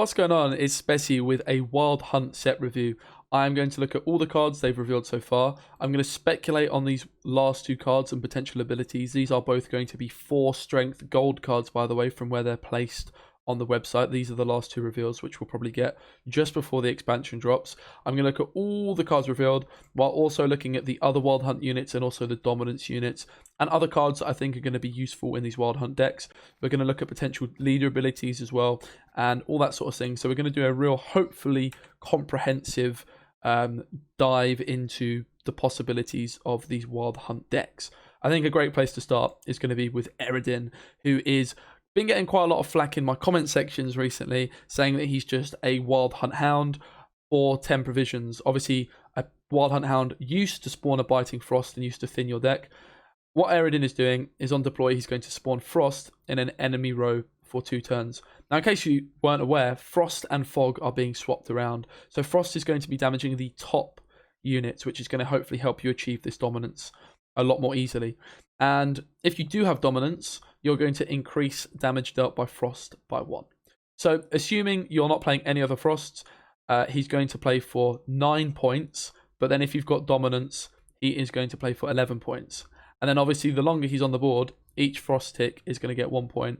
What's going on? It's Spessy with a Wild Hunt set review. I'm going to look at all the cards they've revealed so far. I'm going to speculate on these last two cards and potential abilities. These are both going to be 4 strength gold cards, by the way, from where they're placed on the website. These are the last two reveals, which we'll probably get just before the expansion drops. I'm going to look at all the cards revealed, while also looking at the other Wild Hunt units and also the dominance units, and other cards that I think are going to be useful in these Wild Hunt decks. We're going to look at potential leader abilities as well, and all that sort of thing. So we're going to do a real, hopefully, comprehensive dive into the possibilities of these Wild Hunt decks. I think a great place to start is going to be with Eridan, who is been getting quite a lot of flack in my comment sections recently, saying that he's just a Wild Hunt Hound for 10 provisions. Obviously, a Wild Hunt Hound used to spawn a Biting Frost and used to thin your deck. What Eridan is doing is on deploy, he's going to spawn Frost in an enemy row for 2 turns. Now, in case you weren't aware, Frost and Fog are being swapped around. So Frost is going to be damaging the top units, which is going to hopefully help you achieve this dominance a lot more easily. And if you do have dominance, you're going to increase damage dealt by Frost by 1. So assuming you're not playing any other Frosts, he's going to play for 9 points. But then if you've got dominance, he is going to play for 11 points. And then obviously the longer he's on the board, each Frost tick is going to get 1 point.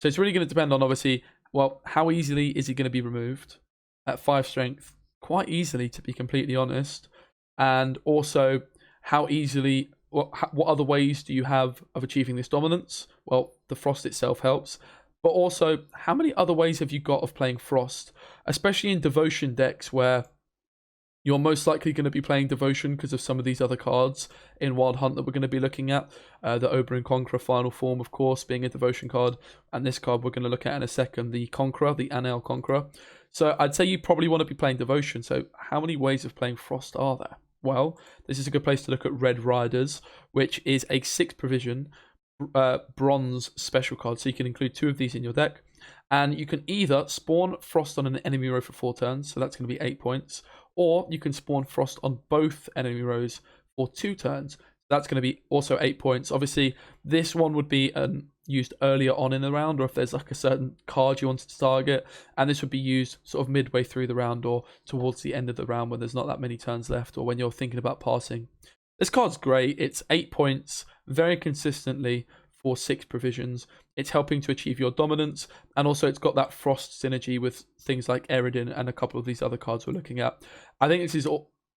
So it's really going to depend on, obviously, well, how easily is he going to be removed? At 5 strength, quite easily, to be completely honest. And also, how easily, what other ways do you have of achieving this dominance? Well, the Frost itself helps. But also, how many other ways have you got of playing Frost? Especially in Devotion decks where you're most likely going to be playing Devotion because of some of these other cards in Wild Hunt that we're going to be looking at. The Oberon Conqueror Final Form, of course, being a Devotion card. And this card we're going to look at in a second, the Conqueror, the Anel Conqueror. So I'd say you probably want to be playing Devotion. So how many ways of playing Frost are there? Well, this is a good place to look at Red Riders, which is a 6 provision bronze special card. So you can include 2 of these in your deck. And you can either spawn Frost on an enemy row for 4 turns, so that's going to be 8 points. Or you can spawn Frost on both enemy rows for 2 turns. That's going to be also 8 points. Obviously, this one would be used earlier on in the round, or if there's like a certain card you wanted to target. And this would be used sort of midway through the round or towards the end of the round when there's not that many turns left, or when you're thinking about passing. This card's great. It's 8 points very consistently for 6 provisions. It's helping to achieve your dominance, and also it's got that Frost synergy with things like Eridan and a couple of these other cards we're looking at. I think this is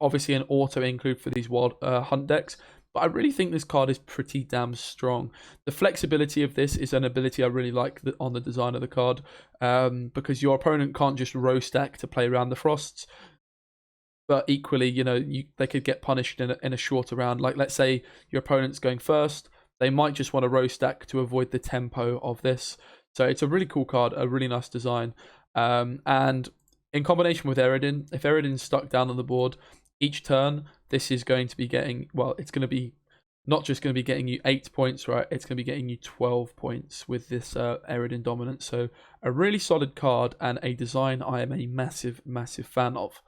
obviously an auto include for these Wild Hunt decks, but I really think this card is pretty damn strong. The flexibility of this is an ability I really like on the design of the card, because your opponent can't just row stack to play around the Frosts. But equally, you know, they could get punished in a shorter round. Like, let's say your opponent's going first, they might just want to row stack to avoid the tempo of this. So it's a really cool card, a really nice design. And in combination with Eridan, if Eridan's stuck down on the board, each turn, this is going to be getting, well, it's going to be not just going to be getting you 8 points, right? It's going to be getting you 12 points with this Eridan dominance. So a really solid card and a design I am a massive, massive fan of.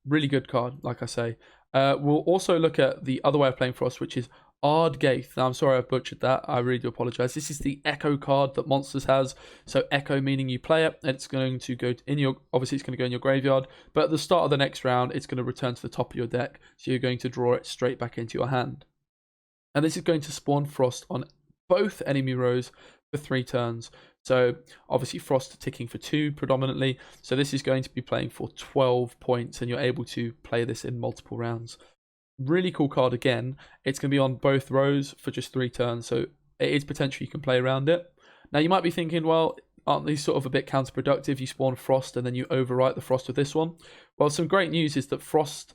Really good card, like I say. We'll also look at the other way of playing Frost, which is Ardgaith. Now, I'm sorry I butchered that. I really do apologize. This is the Echo card that Monsters has. So Echo meaning you play it, it's going to go in your, obviously it's going to go in your graveyard, but at the start of the next round, it's going to return to the top of your deck. So you're going to draw it straight back into your hand. And this is going to spawn Frost on both enemy rows for 3 turns. So obviously Frost ticking for 2 predominantly. So this is going to be playing for 12 points, and you're able to play this in multiple rounds. Really cool card again. It's going to be on both rows for just 3 turns, so it is potentially you can play around it. Now you might be thinking, well, aren't these sort of a bit counterproductive? You spawn Frost and then you overwrite the Frost with this one. Well, some great news is that Frost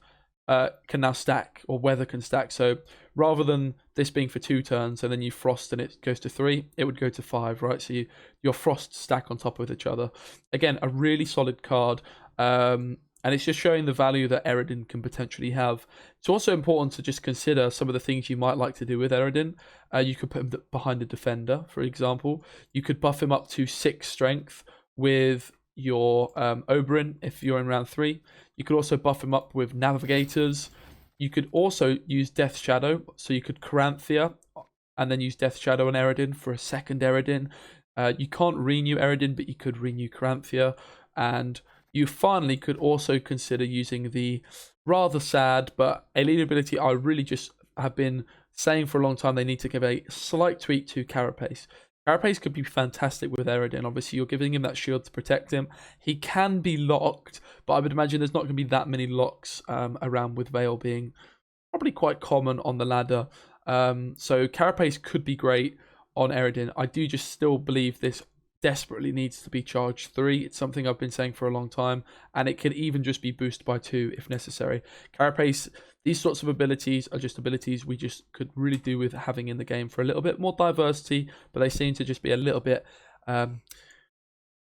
can now stack, or Weather can stack. So rather than this being for 2 turns and then you Frost and it goes to 3, it would go to 5, right? So your Frosts stack on top of each other. Again, a really solid card. And it's just showing the value that Eridan can potentially have. It's also important to just consider some of the things you might like to do with Eridan. You could put him behind a defender, for example. You could buff him up to 6 strength with your Oberon if you're in round 3. You could also buff him up with Navigators. You could also use Death Shadow. So you could Caranthea and then use Death Shadow on Eridan for a second Eridan. You can't renew Eridan, but you could renew Caranthea, and you finally could also consider using the rather sad but a lead ability I really just have been saying for a long time they need to give a slight tweak to Carapace. Carapace could be fantastic with Eridan. Obviously, you're giving him that shield to protect him. He can be locked, but I would imagine there's not going to be that many locks around, with Veil being probably quite common on the ladder. So Carapace could be great on Eridan. I do just still believe this desperately needs to be charge 3. It's something I've been saying for a long time, and it could even just be boosted by 2 if necessary. Carapace, these sorts of abilities are just abilities we just could really do with having in the game for a little bit more diversity, but they seem to just be a little bit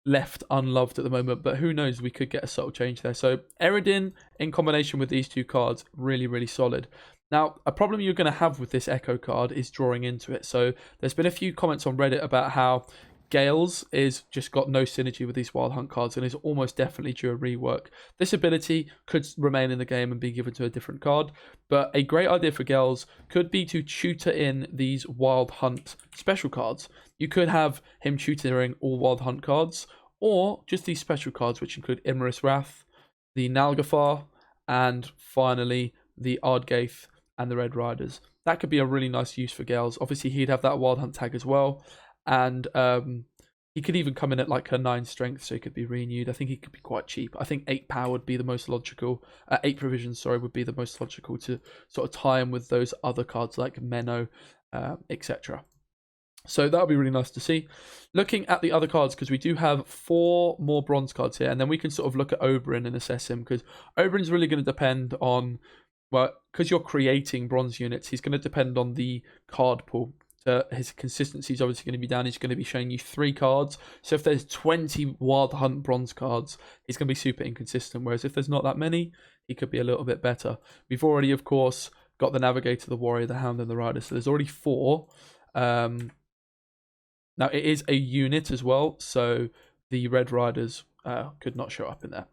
left unloved at the moment. But who knows, we could get a subtle change there. So Eridan in combination with these 2 cards, really, really solid. Now, a problem you're going to have with this Echo card is drawing into it. So there's been a few comments on Reddit about how Gales is just got no synergy with these Wild Hunt cards and is almost definitely due a rework. This ability could remain in the game and be given to a different card, but a great idea for Gales could be to tutor in these Wild Hunt special cards. You could have him tutoring all Wild Hunt cards, or just these special cards, which include Imris Wrath, the Nalgafar, and finally the Ardgaith and the Red Riders. That could be a really nice use for Gales. Obviously, he'd have that Wild Hunt tag as well. And he could even come in at like a 9 strength, so he could be renewed. I think he could be quite cheap. I think 8 power would be the most logical. 8 provisions, sorry, would be the most logical to sort of tie him with those other cards like Menno, etc. So that would be really nice to see. Looking at the other cards, because we do have 4 more bronze cards here, and then we can sort of look at Oberon and assess him, because Oberon's really going to depend on, well, because you're creating bronze units, he's going to depend on the card pool. His consistency is obviously going to be down. He's going to be showing you 3 cards. So if there's 20 Wild Hunt bronze cards, he's going to be super inconsistent. Whereas if there's not that many, he could be a little bit better. We've already, of course, got the Navigator, the Warrior, the Hound, and the Rider. So there's already 4. Now, it is a unit as well. So the Red Riders could not show up in there.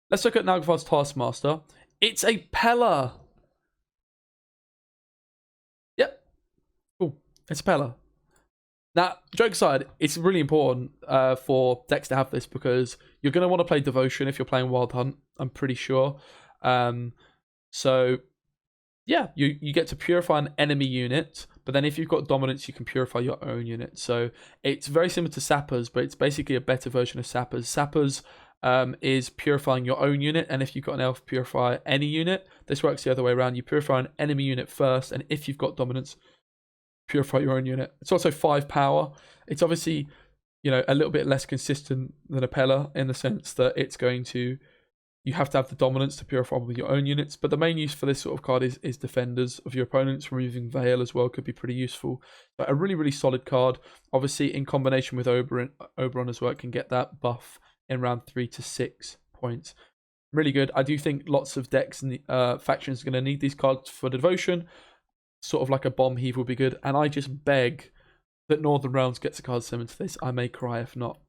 Let's look at Nagafar's Taskmaster. It's a Pella. Yep. Cool. It's a Pella. Now, joke aside, it's really important for decks to have this, because you're going to want to play Devotion if you're playing Wild Hunt, I'm pretty sure. So, yeah, you get to purify an enemy unit, but then if you've got Dominance, you can purify your own unit. So it's very similar to Sappers, but it's basically a better version of Sappers. Sappers is purifying your own unit, and if you've got an elf, purify any unit. This works the other way around. You purify an enemy unit first, and if you've got Dominance, purify your own unit. It's also 5 power. It's obviously, you know, a little bit less consistent than a Pella in the sense that it's going to, you have to have the Dominance to purify with your own units. But the main use for this sort of card is defenders of your opponents. Removing Veil as well could be pretty useful. But a really, really solid card. Obviously, in combination with Oberon as well, it can get that buff in round 3 to 6 points. Really good. I do think lots of decks and factions are going to need these cards for Devotion. Sort of like a Bomb Heave would be good. And I just beg that Northern Realms gets a card similar to this. I may cry if not.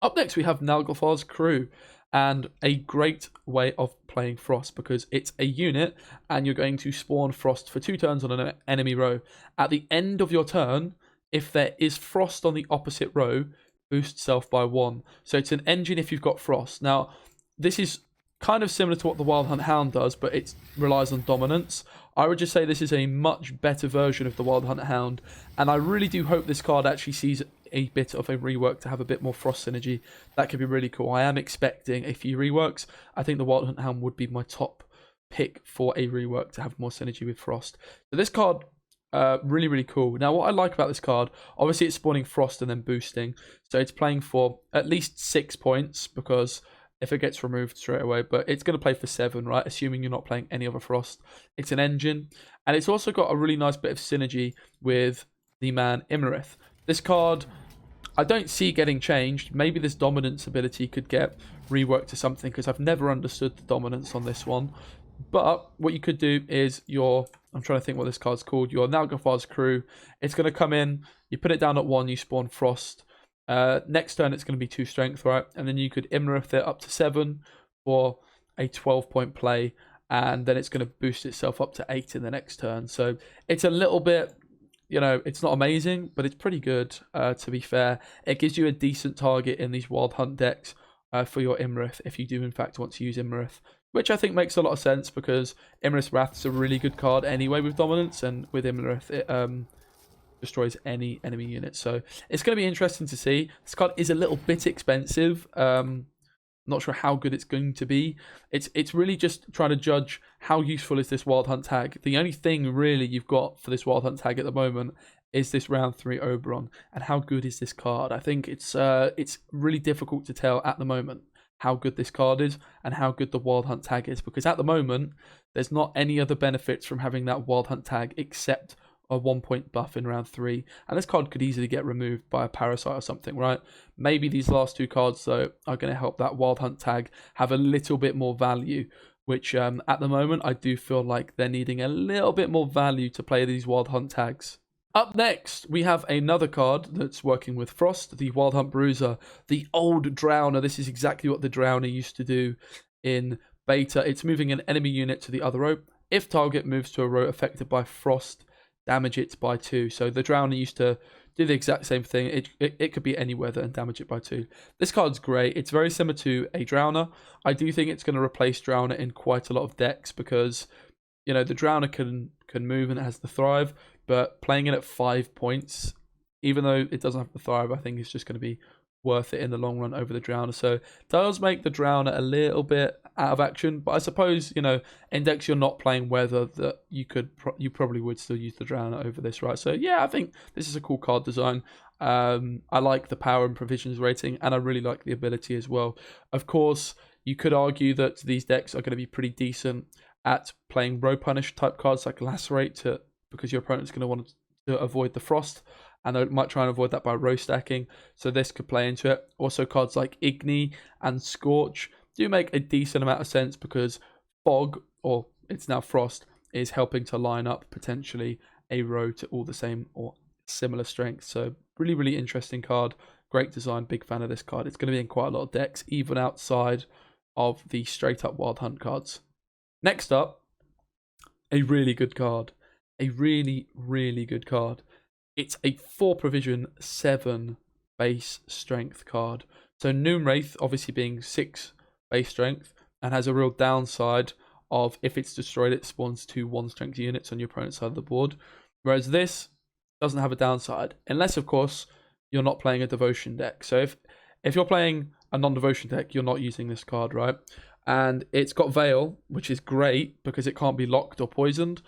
Up next, we have Nalgothar's Crew. And a great way of playing Frost, because it's a unit and you're going to spawn Frost for 2 turns on an enemy row. At the end of your turn, if there is Frost on the opposite row, boost self by 1. So it's an engine if you've got Frost. Now, this is kind of similar to what the Wild Hunt Hound does, but it relies on Dominance. I would just say this is a much better version of the Wild Hunt Hound, and I really do hope this card actually sees a bit of a rework to have a bit more Frost synergy. That could be really cool. I am expecting a few reworks. I think the Wild Hunt Hound would be my top pick for a rework to have more synergy with Frost. So this card, really, really cool. Now, what I like about this card, obviously it's spawning Frost and then boosting. So it's playing for at least 6 points, because if it gets removed straight away, but it's going to play for 7, right? Assuming you're not playing any other Frost. It's an engine, and it's also got a really nice bit of synergy with the man Imarith. This card, I don't see getting changed. Maybe this Dominance ability could get reworked to something, because I've never understood the Dominance on this one. But what you could do is I'm trying to think what this card's called, your Nalgothar's Crew. It's going to come in, you put it down at 1, you spawn Frost. Next turn it's going to be 2 strength, right? And then you could Imarith it up to 7 for a 12-point play, and then it's going to boost itself up to 8 in the next turn. So it's a little bit you know, it's not amazing, but it's pretty good, to be fair. It gives you a decent target in these Wild Hunt decks for your Imrith, if you do in fact want to use Imrith, which I think makes a lot of sense because Imrith's Wrath's a really good card anyway with Dominance, and with Imrith it destroys any enemy unit. So it's going to be interesting to see. This card is a little bit expensive. Not sure how good it's going to be. It's really just trying to judge how useful is this Wild Hunt tag. The only thing really you've got for this Wild Hunt tag at the moment is this round 3 Oberon, and how good is this card? I think it's really difficult to tell at the moment how good this card is and how good the Wild Hunt tag is, because at the moment there's not any other benefits from having that Wild Hunt tag except a 1-point buff in round 3, and this card could easily get removed by a parasite or something, right? Maybe these last 2 cards though are going to help that Wild Hunt tag have a little bit more value, which at the moment I do feel like they're needing a little bit more value to play these Wild Hunt tags. Up next, we have another card that's working with Frost, the Wild Hunt Bruiser, the old Drowner. This is exactly what the Drowner used to do in beta. It's moving an enemy unit to the other row. If target moves to a row affected by Frost, damage it by 2. So the Drowner used to do the exact same thing. It could be any weather and damage it by 2. This card's great. It's very similar to a Drowner. I do think it's going to replace Drowner in quite a lot of decks because, you know, the Drowner can move and it has the Thrive, but playing it at 5 points, even though it doesn't have the Thrive, I think it's just going to be worth it in the long run over the Drowner. So it does make the Drowner a little bit out of action, but I suppose, you know, in decks you're not playing weather, that you probably would still use the Drowner over this, right? So yeah, I think this is a cool card design. I like the power and provisions rating, and I really like the ability as well. Of course, you could argue that these decks are going to be pretty decent at playing row punish type cards like Lacerate, because your opponent's going to want to avoid the Frost, and they might try and avoid that by row stacking, so this could play into it. Also, cards like Igni and Scorch do make a decent amount of sense because Fog, or it's now Frost, is helping to line up potentially a row to all the same or similar strength. So really, really interesting card. Great design. Big fan of this card. It's going to be in quite a lot of decks, even outside of the straight up Wild Hunt cards. Next up, a really good card. A really, really good card. It's a 4 provision, 7 base strength card. So Wraith obviously being 6 base strength and has a real downside of if it's destroyed, it spawns 2 1 strength units on your opponent's side of the board. Whereas this doesn't have a downside, unless of course you're not playing a devotion deck. So if you're playing a non-devotion deck, you're not using this card, right? And it's got Veil, which is great because it can't be locked or poisoned,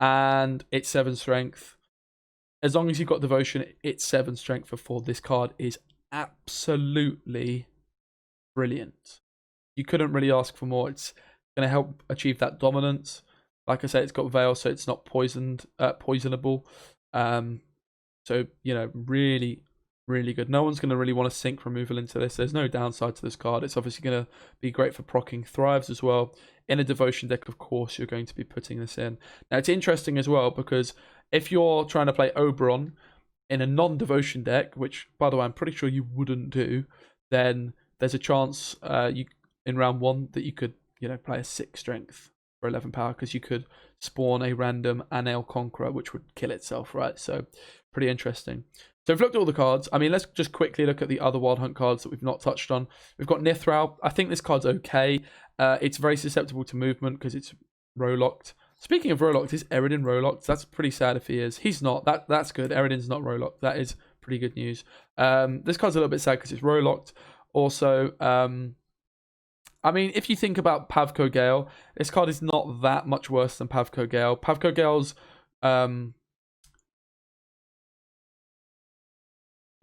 and it's 7 strength. As long as you've got devotion, it's 7 strength for 4. This card is absolutely brilliant. You couldn't really ask for more. It's going to help achieve that dominance. Like I said, it's got Veil, so it's not poisonable. So, you know, really, really good. No one's going to really want to sink removal into this. There's no downside to this card. It's obviously going to be great for proccing Thrives as well. In a devotion deck, of course, you're going to be putting this in. Now, it's interesting as well because if you're trying to play Oberon in a non-devotion deck, which, by the way, I'm pretty sure you wouldn't do, then there's a chance in round 1 that you could, you know, play a 6 strength for 11 power because you could spawn a random Anel Conqueror, which would kill itself, right? So pretty interesting. So we've looked at all the cards. I mean, let's just quickly look at the other Wild Hunt cards that we've not touched on. We've got Nithral. I think this card's okay. It's very susceptible to movement because it's row locked. Speaking of row locked, is Eridan row locked? That's pretty sad if he is. He's not. That's good. Eridan's not row locked. That is pretty good news. This card's a little bit sad because it's row locked. Also, I mean, if you think about Pavko Gale, this card is not that much worse than Pavko Gale. Pavko Gale's,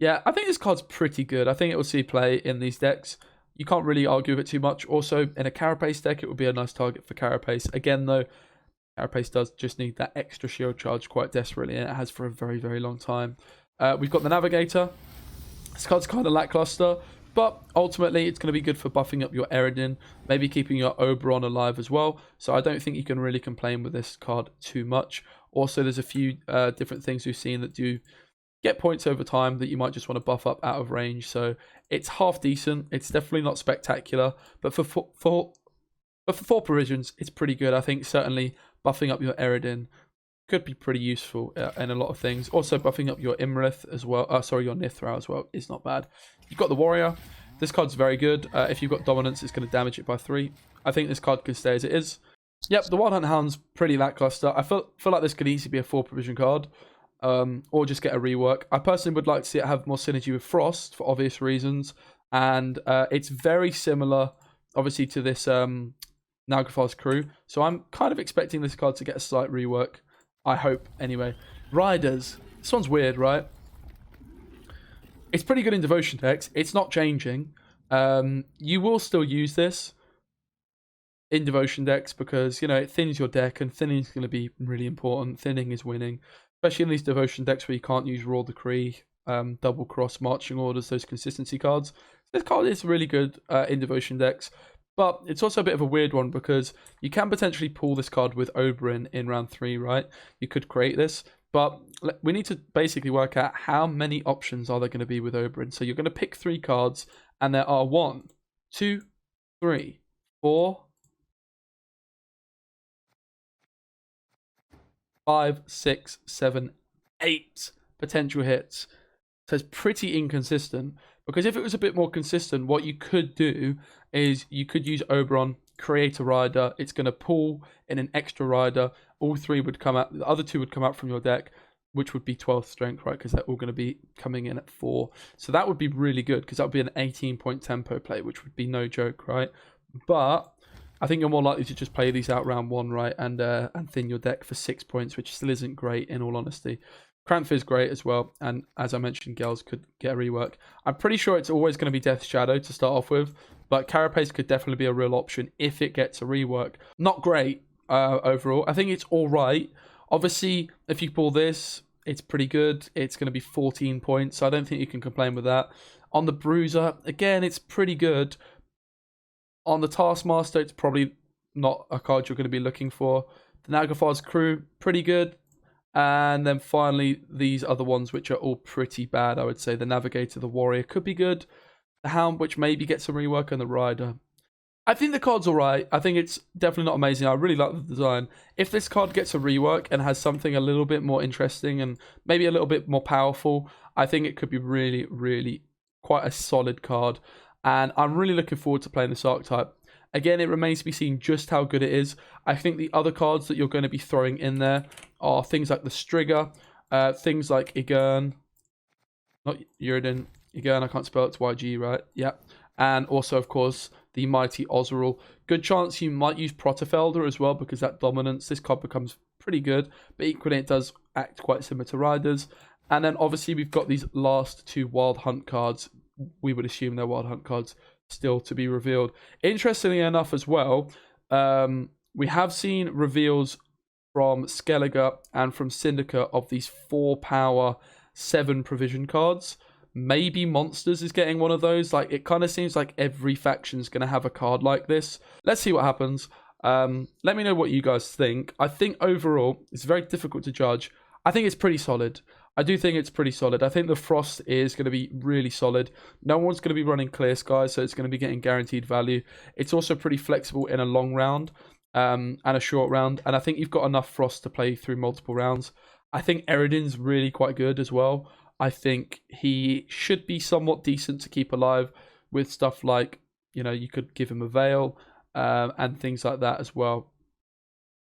yeah, I think this card's pretty good. I think it will see play in these decks. You can't really argue with it too much. Also, in a Carapace deck, it would be a nice target for Carapace. Again, though, Carapace does just need that extra shield charge quite desperately, and it has for a very, very long time. We've got the Navigator. This card's kind of lackluster, but ultimately it's going to be good for buffing up your Eridan, maybe keeping your Oberon alive as well. So I don't think you can really complain with this card too much. Also, there's a few different things we've seen that do get points over time that you might just want to buff up out of range. So it's half decent. It's definitely not spectacular, but for 4 provisions, it's pretty good. I think certainly buffing up your Eridan could be pretty useful in a lot of things. Also, buffing up your Imrith as well. Sorry, your Nithra as well is not bad. You've got the Warrior. This card's very good. If you've got Dominance, it's going to damage it by 3. I think this card can stay as it is. Yep, the Wild Hunt Hound's pretty lackluster. I feel like this could easily be a 4 provision card. Or just get a rework. I personally would like to see it have more synergy with Frost for obvious reasons. And it's very similar, obviously, to this Nagafar's crew. So I'm kind of expecting this card to get a slight rework. I hope, anyway. Riders. This one's weird, right? It's pretty good in Devotion decks. It's not changing. You will still use this in Devotion decks because, you know, it thins your deck, and thinning is going to be really important. Thinning is winning, especially in these Devotion decks where you can't use Royal Decree, Double Cross, Marching Orders, those consistency cards. This card is really good in Devotion decks. But it's also a bit of a weird one because you can potentially pull this card with Oberon in round 3, right? You could create this, but we need to basically work out how many options are there going to be with Oberon. So you're going to pick 3 cards, and there are 1, 2, 3, 4, 5, 6, 7, 8 potential hits. So it's pretty inconsistent. Because if it was a bit more consistent, what you could do is you could use Oberon, create a rider. It's going to pull in an extra rider. All 3 would come out. The other 2 would come out from your deck, which would be 12th strength, right? Because they're all going to be coming in at 4. So that would be really good because that would be an 18-point tempo play, which would be no joke, right? But I think you're more likely to just play these out round 1, right? And thin your deck for 6 points, which still isn't great in all honesty. Cranth is great as well, and as I mentioned, Gels could get a rework. I'm pretty sure it's always going to be Death Shadow to start off with, but Carapace could definitely be a real option if it gets a rework. Not great overall. I think it's all right. Obviously, if you pull this, it's pretty good. It's going to be 14 points, so I don't think you can complain with that. On the Bruiser, again, it's pretty good. On the Taskmaster, it's probably not a card you're going to be looking for. The Nagafar's crew, pretty good. And then finally, these are the ones which are all pretty bad, I would say. The Navigator, the Warrior could be good. The Hound, which maybe gets some rework, and the Rider. I think the card's alright. I think it's definitely not amazing. I really like the design. If this card gets a rework and has something a little bit more interesting and maybe a little bit more powerful, I think it could be really, really quite a solid card. And I'm really looking forward to playing this archetype. Again, it remains to be seen just how good it is. I think the other cards that you're going to be throwing in there are things like the Strigger, things like Igern, not Eridan, Igern, I can't spell it, it's YG, right? Yeah. And also, of course, the mighty Ozeril. Good chance you might use Protofelder as well, because that dominance, this card becomes pretty good, but equally it does act quite similar to Riders. And then obviously we've got these last 2 Wild Hunt cards. We would assume they're Wild Hunt cards still to be revealed. Interestingly enough as well, we have seen reveals from Skellige and from Syndicate of these 4 power 7 provision cards. Maybe Monsters is getting one of those. Like, it kind of seems like every faction is going to have a card like this. Let's see what happens. Let me know what you guys think. I think overall it's very difficult to judge. I think it's pretty solid. I do think it's pretty solid. I think the Frost is going to be really solid. No one's going to be running Clear Skies, so it's going to be getting guaranteed value. It's also pretty flexible in a long round and a short round. And I think you've got enough Frost to play through multiple rounds. I think Eridan's really quite good as well. I think he should be somewhat decent to keep alive with stuff like, you know, you could give him a Veil and things like that as well.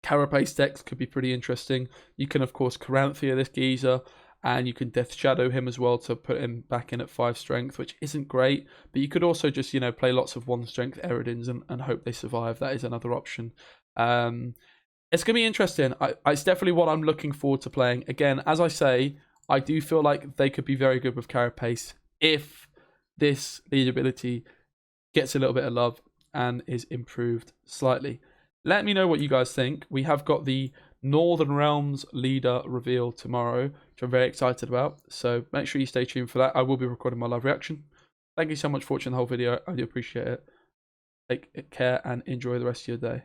Carapace decks could be pretty interesting. You can, of course, Caranthea this geezer, and you can Death Shadow him as well to put him back in at 5 strength, which isn't great. But you could also just, you know, play lots of 1 strength Eridans and hope they survive. That is another option. It's going to be interesting. It's definitely what I'm looking forward to playing. Again, as I say, I do feel like they could be very good with Carapace if this leadability gets a little bit of love and is improved slightly. Let me know what you guys think. We have got the Northern Realms leader reveal tomorrow, which I'm very excited about. So make sure you stay tuned for that. I will be recording my live reaction. Thank you so much for watching the whole video. I do appreciate it. Take care and enjoy the rest of your day.